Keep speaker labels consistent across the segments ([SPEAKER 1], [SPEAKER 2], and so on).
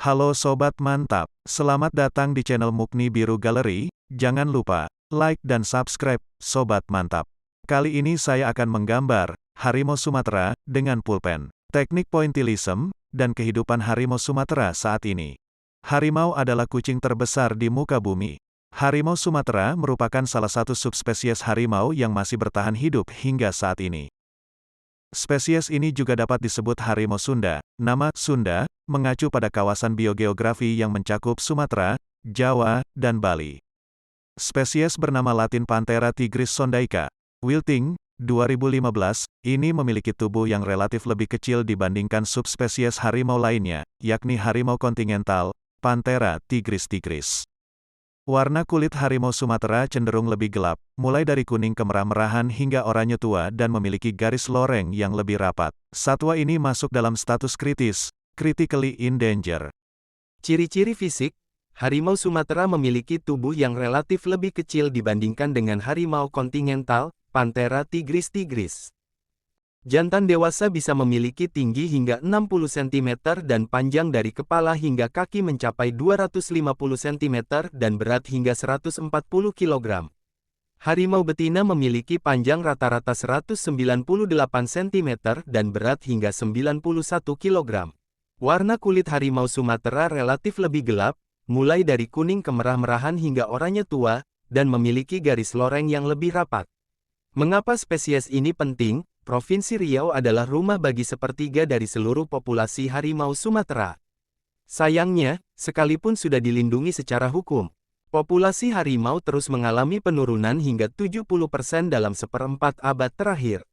[SPEAKER 1] Halo Sobat Mantap, selamat datang di channel Mukni Biru Gallery. Jangan lupa, like dan subscribe, Sobat Mantap. Kali ini saya akan menggambar harimau Sumatera dengan pulpen, teknik pointillism, dan kehidupan harimau Sumatera saat ini. Harimau adalah kucing terbesar di muka bumi. Harimau Sumatera merupakan salah satu subspesies harimau yang masih bertahan hidup hingga saat ini. Spesies ini juga dapat disebut harimau Sunda. Nama Sunda mengacu pada kawasan biogeografi yang mencakup Sumatera, Jawa, dan Bali. Spesies bernama Latin Panthera tigris sondaica. Wilting, 2015, ini memiliki tubuh yang relatif lebih kecil dibandingkan subspesies harimau lainnya, yakni harimau kontinental, Panthera tigris. Warna kulit harimau Sumatera cenderung lebih gelap, mulai dari kuning kemerah-merahan hingga oranye tua dan memiliki garis loreng yang lebih rapat. Satwa ini masuk dalam status kritis, critically in danger.
[SPEAKER 2] Ciri-ciri fisik, harimau Sumatera memiliki tubuh yang relatif lebih kecil dibandingkan dengan harimau kontinental, Panthera tigris. Jantan dewasa bisa memiliki tinggi hingga 60 cm dan panjang dari kepala hingga kaki mencapai 250 cm dan berat hingga 140 kg. Harimau betina memiliki panjang rata-rata 198 cm dan berat hingga 91 kg. Warna kulit harimau Sumatera relatif lebih gelap, mulai dari kuning kemerah-merahan hingga oranye tua, dan memiliki garis loreng yang lebih rapat. Mengapa spesies ini penting? Provinsi Riau adalah rumah bagi sepertiga dari seluruh populasi harimau Sumatera. Sayangnya, sekalipun sudah dilindungi secara hukum, populasi harimau terus mengalami penurunan hingga 70% dalam seperempat abad terakhir.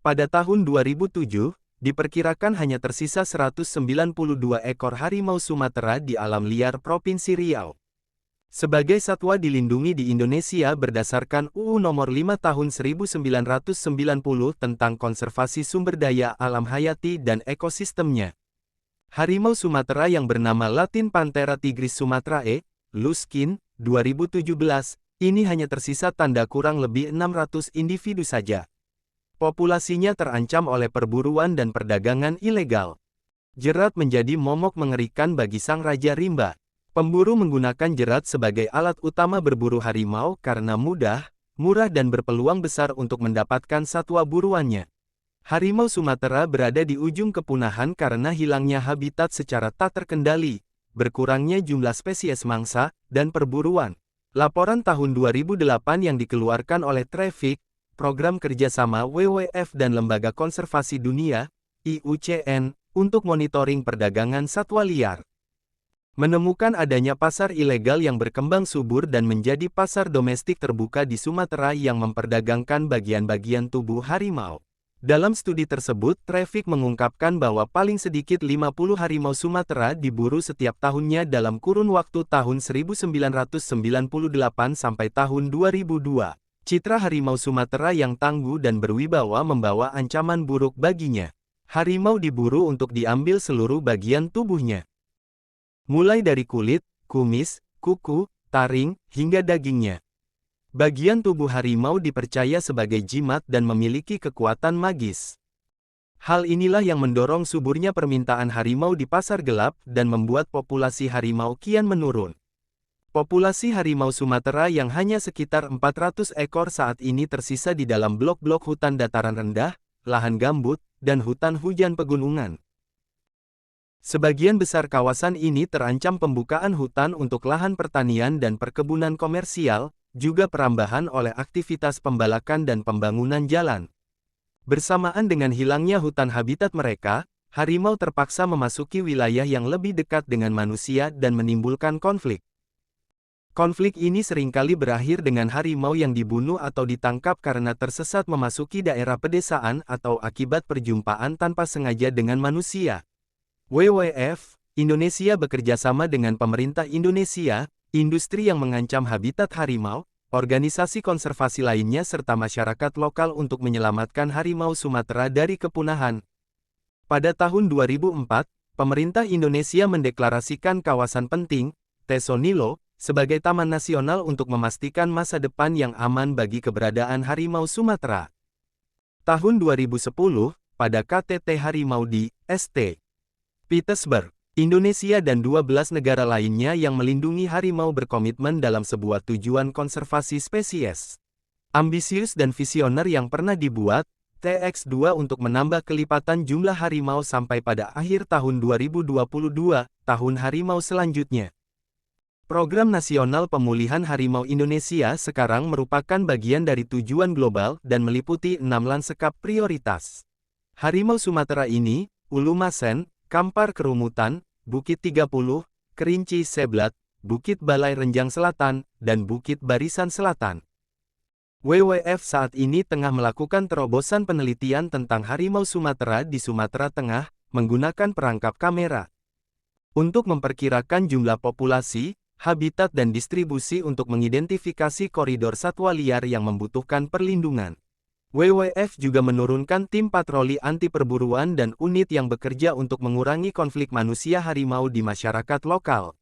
[SPEAKER 2] Pada tahun 2007, diperkirakan hanya tersisa 192 ekor harimau Sumatera di alam liar Provinsi Riau. Sebagai satwa dilindungi di Indonesia berdasarkan UU Nomor 5 Tahun 1990 tentang Konservasi Sumber Daya Alam Hayati dan Ekosistemnya. Harimau Sumatera yang bernama Latin Panthera tigris sumatrae, Luskin, 2017, ini hanya tersisa tanda kurang lebih 600 individu saja. Populasinya terancam oleh perburuan dan perdagangan ilegal. Jerat menjadi momok mengerikan bagi sang Raja Rimba. Pemburu menggunakan jerat sebagai alat utama berburu harimau karena mudah, murah dan berpeluang besar untuk mendapatkan satwa buruannya. Harimau Sumatera berada di ujung kepunahan karena hilangnya habitat secara tak terkendali, berkurangnya jumlah spesies mangsa, dan perburuan. Laporan tahun 2008 yang dikeluarkan oleh Traffic, Program Kerjasama WWF dan Lembaga Konservasi Dunia, IUCN, untuk monitoring perdagangan satwa liar, menemukan adanya pasar ilegal yang berkembang subur dan menjadi pasar domestik terbuka di Sumatera yang memperdagangkan bagian-bagian tubuh harimau. Dalam studi tersebut, Traffic mengungkapkan bahwa paling sedikit 50 harimau Sumatera diburu setiap tahunnya dalam kurun waktu tahun 1998 sampai tahun 2002. Citra harimau Sumatera yang tangguh dan berwibawa membawa ancaman buruk baginya. Harimau diburu untuk diambil seluruh bagian tubuhnya, mulai dari kulit, kumis, kuku, taring, hingga dagingnya. Bagian tubuh harimau dipercaya sebagai jimat dan memiliki kekuatan magis. Hal inilah yang mendorong suburnya permintaan harimau di pasar gelap dan membuat populasi harimau kian menurun. Populasi harimau Sumatera yang hanya sekitar 400 ekor saat ini tersisa di dalam blok-blok hutan dataran rendah, lahan gambut, dan hutan hujan pegunungan. Sebagian besar kawasan ini terancam pembukaan hutan untuk lahan pertanian dan perkebunan komersial, juga perambahan oleh aktivitas pembalakan dan pembangunan jalan. Bersamaan dengan hilangnya hutan habitat mereka, harimau terpaksa memasuki wilayah yang lebih dekat dengan manusia dan menimbulkan konflik. Konflik ini seringkali berakhir dengan harimau yang dibunuh atau ditangkap karena tersesat memasuki daerah pedesaan atau akibat perjumpaan tanpa sengaja dengan manusia. WWF, Indonesia bekerja sama dengan pemerintah Indonesia, industri yang mengancam habitat harimau, organisasi konservasi lainnya serta masyarakat lokal untuk menyelamatkan harimau Sumatera dari kepunahan. Pada tahun 2004, pemerintah Indonesia mendeklarasikan kawasan penting, Tesonilo, sebagai taman nasional untuk memastikan masa depan yang aman bagi keberadaan harimau Sumatera. Tahun 2010, pada KTT Harimau di St. Petersburg, Indonesia dan 12 negara lainnya yang melindungi harimau berkomitmen dalam sebuah tujuan konservasi spesies ambisius dan visioner yang pernah dibuat, TX2 untuk menambah kelipatan jumlah harimau sampai pada akhir tahun 2022, tahun harimau selanjutnya. Program Nasional Pemulihan Harimau Indonesia sekarang merupakan bagian dari tujuan global dan meliputi 6 lanskap prioritas. Harimau Sumatera ini, Ulu Masen, Kampar Kerumutan, Bukit 30, Kerinci Seblat, Bukit Balai Renjang Selatan, dan Bukit Barisan Selatan. WWF saat ini tengah melakukan terobosan penelitian tentang harimau Sumatera di Sumatera Tengah, menggunakan perangkap kamera. Untuk memperkirakan jumlah populasi, habitat dan distribusi untuk mengidentifikasi koridor satwa liar yang membutuhkan perlindungan. WWF juga menurunkan tim patroli anti perburuan dan unit yang bekerja untuk mengurangi konflik manusia harimau di masyarakat lokal.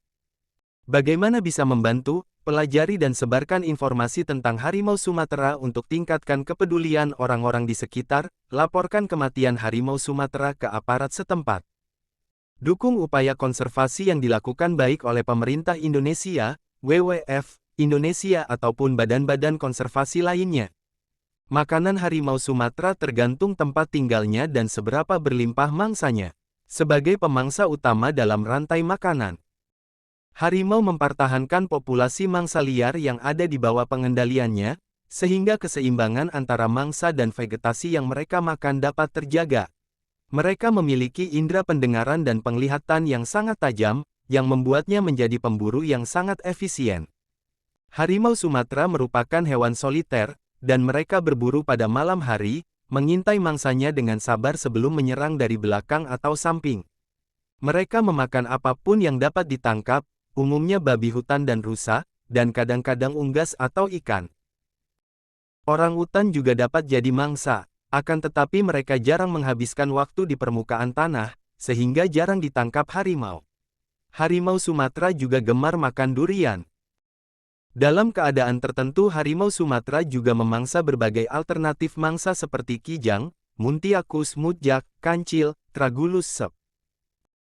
[SPEAKER 2] Bagaimana bisa membantu? Pelajari dan sebarkan informasi tentang harimau Sumatera untuk tingkatkan kepedulian orang-orang di sekitar, laporkan kematian harimau Sumatera ke aparat setempat. Dukung upaya konservasi yang dilakukan baik oleh pemerintah Indonesia, WWF, Indonesia ataupun badan-badan konservasi lainnya. Makanan harimau Sumatera tergantung tempat tinggalnya dan seberapa berlimpah mangsanya. Sebagai pemangsa utama dalam rantai makanan, harimau mempertahankan populasi mangsa liar yang ada di bawah pengendaliannya, sehingga keseimbangan antara mangsa dan vegetasi yang mereka makan dapat terjaga. Mereka memiliki indera pendengaran dan penglihatan yang sangat tajam, yang membuatnya menjadi pemburu yang sangat efisien. Harimau Sumatera merupakan hewan soliter, dan mereka berburu pada malam hari, mengintai mangsanya dengan sabar sebelum menyerang dari belakang atau samping. Mereka memakan apapun yang dapat ditangkap, umumnya babi hutan dan rusa, dan kadang-kadang unggas atau ikan. Orangutan juga dapat jadi mangsa, akan tetapi mereka jarang menghabiskan waktu di permukaan tanah, sehingga jarang ditangkap harimau. Harimau Sumatera juga gemar makan durian. Dalam keadaan tertentu harimau Sumatera juga memangsa berbagai alternatif mangsa seperti kijang, muntiakus mudjak, kancil, tragulus sep,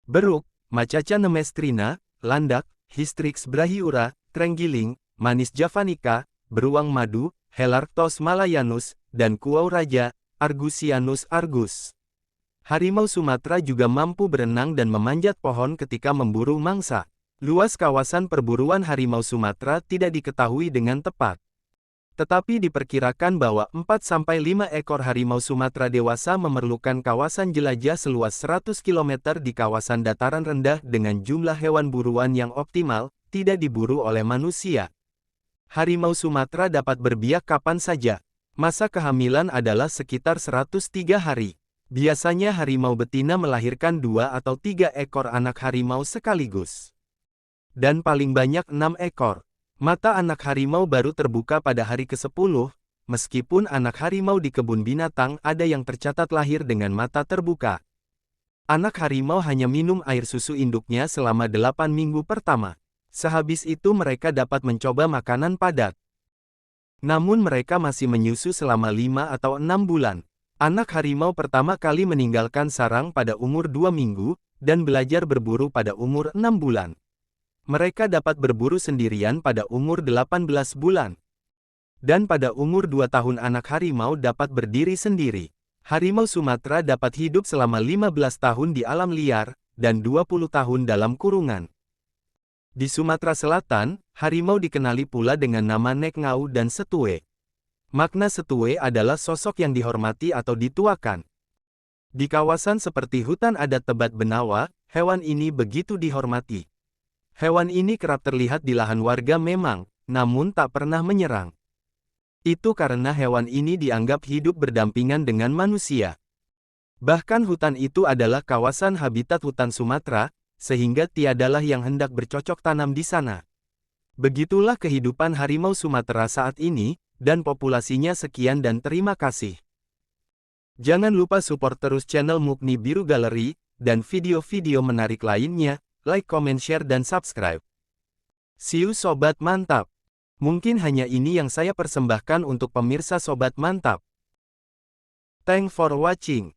[SPEAKER 2] beruk, macaca nemestrina, landak, Hystrix brahiura, trenggiling, manis javanica, beruang madu, Helarctos malayanus, dan kuau raja, Argusianus argus. Harimau Sumatera juga mampu berenang dan memanjat pohon ketika memburu mangsa. Luas kawasan perburuan harimau Sumatera tidak diketahui dengan tepat. Tetapi diperkirakan bahwa 4-5 ekor harimau Sumatera dewasa memerlukan kawasan jelajah seluas 100 km di kawasan dataran rendah dengan jumlah hewan buruan yang optimal, tidak diburu oleh manusia. Harimau Sumatera dapat berbiak kapan saja. Masa kehamilan adalah sekitar 103 hari. Biasanya harimau betina melahirkan 2 atau 3 ekor anak harimau sekaligus. Dan paling banyak 6 ekor. Mata anak harimau baru terbuka pada hari ke-10, meskipun anak harimau di kebun binatang ada yang tercatat lahir dengan mata terbuka. Anak harimau hanya minum air susu induknya selama 8 minggu pertama. Sehabis itu mereka dapat mencoba makanan padat. Namun mereka masih menyusu selama 5 atau 6 bulan. Anak harimau pertama kali meninggalkan sarang pada umur 2 minggu, dan belajar berburu pada umur 6 bulan. Mereka dapat berburu sendirian pada umur 18 bulan. Dan pada umur 2 tahun anak harimau dapat berdiri sendiri. Harimau Sumatera dapat hidup selama 15 tahun di alam liar, dan 20 tahun dalam kurungan. Di Sumatera Selatan, harimau dikenali pula dengan nama Nek Ngau dan Setue. Makna Setue adalah sosok yang dihormati atau dituakan. Di kawasan seperti hutan adat Tebat Benawa, hewan ini begitu dihormati. Hewan ini kerap terlihat di lahan warga memang, namun tak pernah menyerang. Itu karena hewan ini dianggap hidup berdampingan dengan manusia. Bahkan hutan itu adalah kawasan habitat hutan Sumatera, sehingga tiadalah yang hendak bercocok tanam di sana. Begitulah kehidupan harimau Sumatera saat ini, dan populasinya sekian dan terima kasih. Jangan lupa support terus channel Mukni Biru Gallery, dan video-video menarik lainnya. Like, comment, share, dan subscribe. See you Sobat Mantap. Mungkin hanya ini yang saya persembahkan untuk pemirsa Sobat Mantap. Thanks for watching.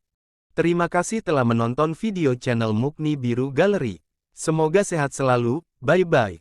[SPEAKER 2] Terima kasih telah menonton video channel Mukni Biru Gallery. Semoga sehat selalu, bye-bye.